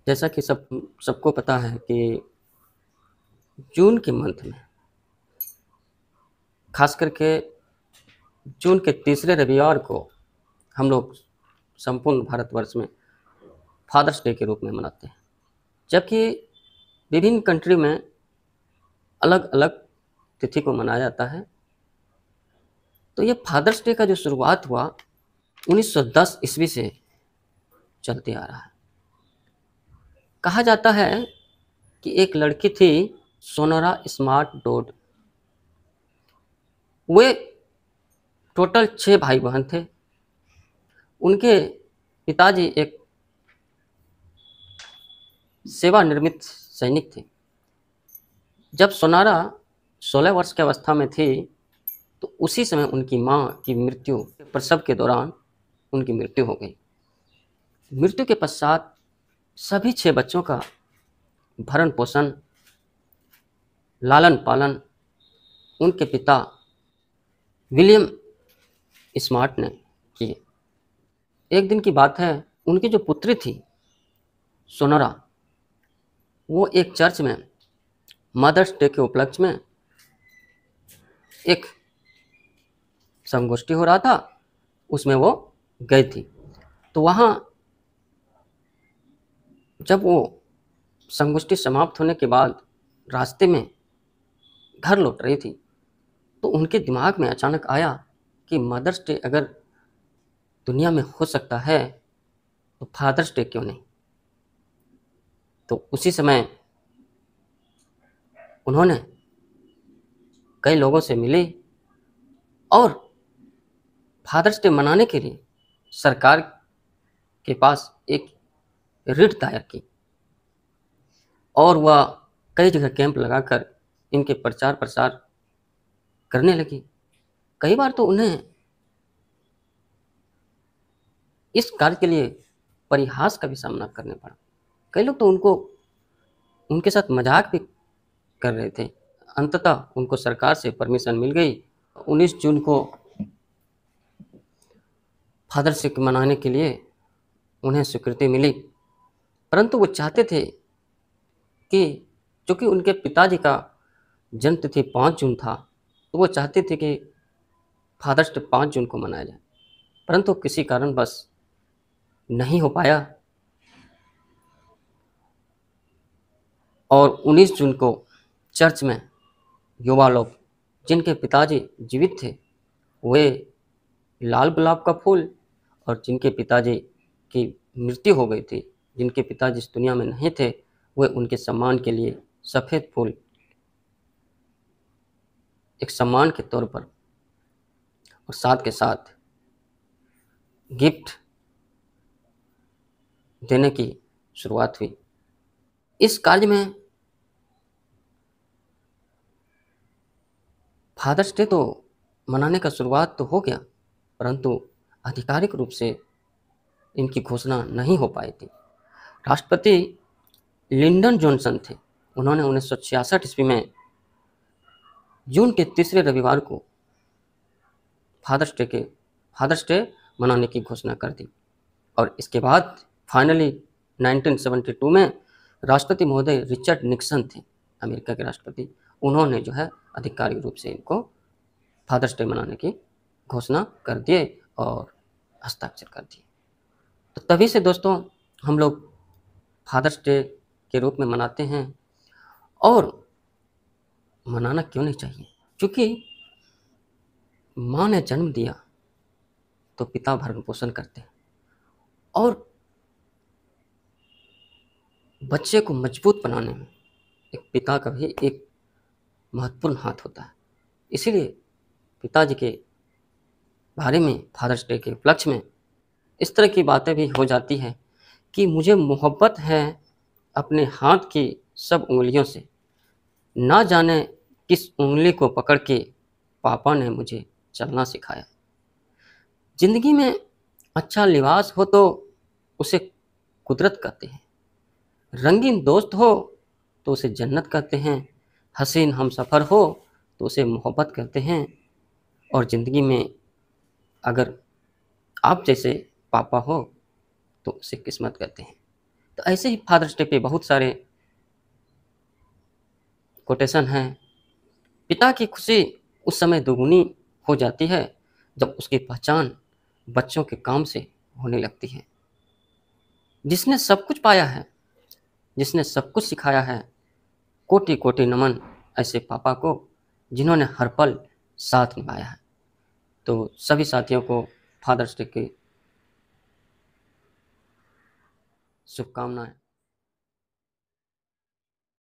जैसा कि सबको पता है कि जून के मंथ में, खास करके जून के तीसरे रविवार को हम लोग संपूर्ण भारतवर्ष में फादर्स डे के रूप में मनाते हैं, जबकि विभिन्न कंट्री में अलग अलग तिथि को मनाया जाता है। तो ये फादर्स डे का जो शुरुआत हुआ 1910 ईस्वी से चलते आ रहा है। कहा जाता है कि एक लड़की थी सोनोरा स्मार्ट डोड। वे टोटल 6 भाई बहन थे। उनके पिताजी एक सेवानिवृत्त सैनिक थे। जब सोनारा 16 वर्ष की अवस्था में थी तो उसी समय उनकी मां की मृत्यु, प्रसव के दौरान उनकी मृत्यु हो गई। मृत्यु के पश्चात सभी 6 बच्चों का भरण पोषण, लालन पालन उनके पिता विलियम स्मार्ट ने किए। एक दिन की बात है, उनकी जो पुत्री थी सोनोरा, वो एक चर्च में मदर्स डे के उपलक्ष्य में एक संगोष्ठी हो रहा था, उसमें वो गई थी। तो वहाँ जब वो संगोष्ठी समाप्त होने के बाद रास्ते में घर लौट रही थी तो उनके दिमाग में अचानक आया कि मदर्स डे अगर दुनिया में हो सकता है तो फादर्स डे क्यों नहीं। तो उसी समय उन्होंने कई लोगों से मिली और फादर्स डे मनाने के लिए सरकार के पास एक रिट दायर की और वह कई जगह कैंप लगाकर इनके प्रचार प्रसार करने लगी। कई बार तो उन्हें इस कार्य के लिए परिहास का भी सामना करना पड़ा। कई लोग तो उनके साथ मजाक भी कर रहे थे। अंततः उनको सरकार से परमिशन मिल गई। 19 जून को फादर्स डे मनाने के लिए उन्हें स्वीकृति मिली, परंतु वो चाहते थे कि चूँकि उनके पिताजी का जन्म तिथि 5 जून था, तो वो चाहते थे कि फादर्स डे 5 जून को मनाया जाए, परंतु किसी कारणवश नहीं हो पाया। और 19 जून को चर्च में युवा लोग जिनके पिताजी जीवित थे, वे लाल गुलाब का फूल, और जिनके पिताजी की मृत्यु हो गई थी, जिनके पिताजी इस दुनिया में नहीं थे, वे उनके सम्मान के लिए सफ़ेद फूल एक सम्मान के तौर पर और साथ के साथ गिफ्ट देने की शुरुआत हुई। इस कार्य में फादर्स डे तो मनाने का शुरुआत तो हो गया, परंतु आधिकारिक रूप से इनकी घोषणा नहीं हो पाई थी। राष्ट्रपति लिंडन जॉनसन थे। उन्होंने 1966 ईस्वी में जून के तीसरे रविवार को फादर्स डे मनाने की घोषणा कर दी। और इसके बाद फाइनली 1972 में राष्ट्रपति महोदय रिचर्ड निक्सन थे, अमेरिका के राष्ट्रपति। उन्होंने जो है आधिकारिक रूप से इनको फादर्स डे मनाने की घोषणा कर दिए और हस्ताक्षर कर दिए। तो तभी से दोस्तों हम लोग फादर्स डे के रूप में मनाते हैं। और मनाना क्यों नहीं चाहिए, क्योंकि माँ ने जन्म दिया तो पिता भरण पोषण करते हैं, और बच्चे को मजबूत बनाने में एक पिता का भी एक महत्वपूर्ण हाथ होता है। इसीलिए पिताजी के बारे में फादर्स डे के उपलक्ष्य में इस तरह की बातें भी हो जाती हैं कि मुझे मोहब्बत है अपने हाथ की सब उंगलियों से, ना जाने किस उंगली को पकड़ के पापा ने मुझे चलना सिखाया। जिंदगी में अच्छा लिबास हो तो उसे कुदरत कहते हैं, रंगीन दोस्त हो तो उसे जन्नत कहते हैं, हसीन हमसफ़र हो तो उसे मोहब्बत कहते हैं, और ज़िंदगी में अगर आप जैसे पापा हो तो उसे किस्मत कहते हैं। तो ऐसे ही फादर्स डे पे बहुत सारे कोटेशन हैं। पिता की खुशी उस समय दोगुनी हो जाती है जब उसकी पहचान बच्चों के काम से होने लगती है। जिसने सब कुछ पाया है, जिसने सब कुछ सिखाया है, कोटि कोटि नमन ऐसे पापा को जिन्होंने हर पल साथ निभाया है। तो सभी साथियों को फादर्स डे की शुभकामनाएं।